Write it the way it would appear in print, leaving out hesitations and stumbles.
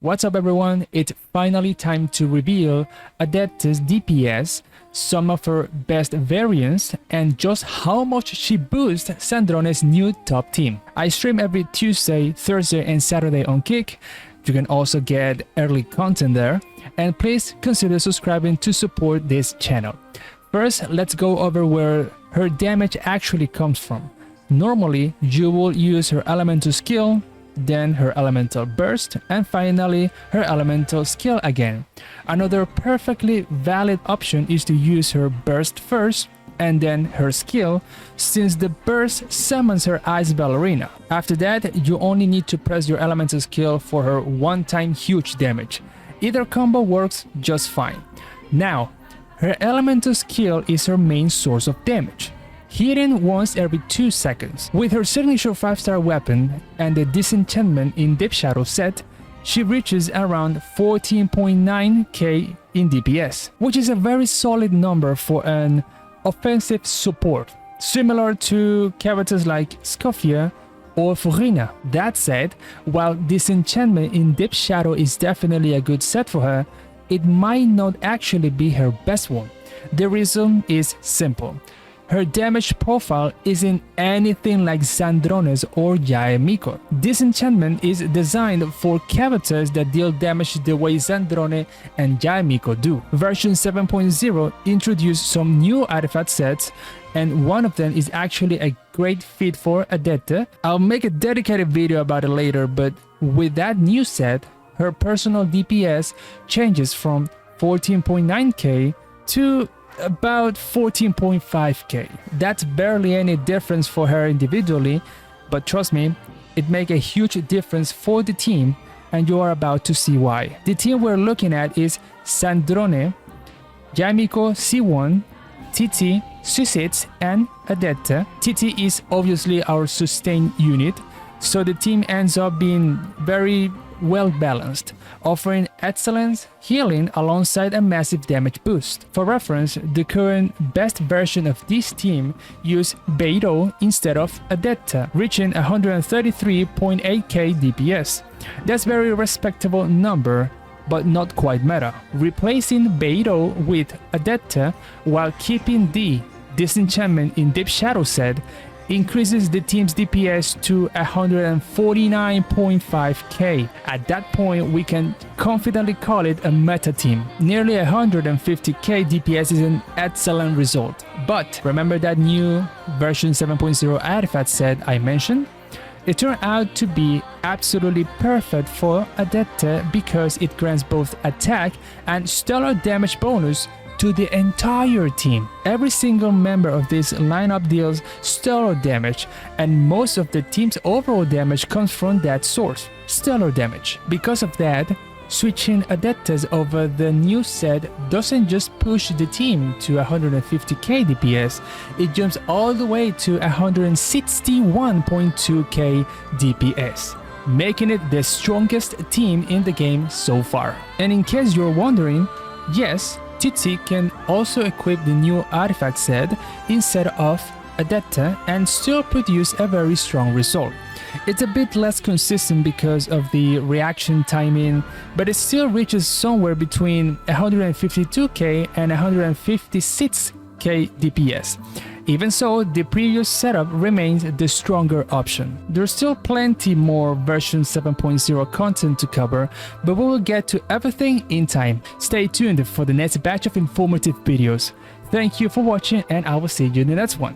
What's up everyone, it's finally time to reveal Odette's DPS, some of her best variants, and just how much she boosts Sandrone's new top team. I stream every Tuesday, Thursday and Saturday on Kick. You can also get early content there, and please consider subscribing to support this channel. First, let's go over where her damage actually comes from. Normally, you will use her elemental skill, then her elemental burst, and finally her elemental skill again. Another perfectly valid option is to use her burst first and then her skill, since the burst summons her ice ballerina. After that, you only need to press your elemental skill for her one-time huge damage. Either combo works just fine. Now, her elemental skill is her main source of damage, hitting once every 2 seconds. With her signature 5-star weapon and the disenchantment in Deep Shadow set, she reaches around 14.9k in DPS, which is a very solid number for an offensive support, similar to characters like Scoffia or Furina. That said, while disenchantment in Deep Shadow is definitely a good set for her, it might not actually be her best one. The reason is simple. Her damage profile isn't anything like Sandrone's or Yaemiko. Disenchantment is designed for characters that deal damage the way Sandrone and Yaemiko do. Version 7.0 introduced some new artifact sets, and one of them is actually a great fit for Odette. I'll make a dedicated video about it later, but with that new set, her personal DPS changes from 14.9k to about 14.5k. That's barely any difference for her individually, but trust me, it makes a huge difference for the team, and you are about to see why. The team we're looking at is Sandrone, Yaemiko C1, TT, C6, and Odette. TT is obviously our sustain unit, so the team ends up being very well balanced, offering excellent healing alongside a massive damage boost. For reference, the current best version of this team uses Beidou instead of Odette, reaching 133.8k DPS. That's very respectable number, but not quite meta. Replacing Beidou with Odette while keeping the disenchantment in Deep Shadow set increases the team's DPS to 149.5k. At that point, we can confidently call it a meta team. Nearly 150k DPS is an excellent result. But remember that new version 7.0 artifact set I mentioned? It turned out to be absolutely perfect for Odette because it grants both attack and stellar damage bonus to the entire team. Every single member of this lineup deals stellar damage, and most of the team's overall damage comes from that source, stellar damage. Because of that, switching Odette's over the new set doesn't just push the team to 150k DPS, it jumps all the way to 161.2k DPS, making it the strongest team in the game so far. And in case you're wondering, yes, TT can also equip the new artifact set instead of Odette and still produce a very strong result. It's a bit less consistent because of the reaction timing, but it still reaches somewhere between 152k and 156k DPS. Even so, the previous setup remains the stronger option. There's still plenty more version 7.0 content to cover, but we will get to everything in time. Stay tuned for the next batch of informative videos. Thank you for watching, and I will see you in the next one.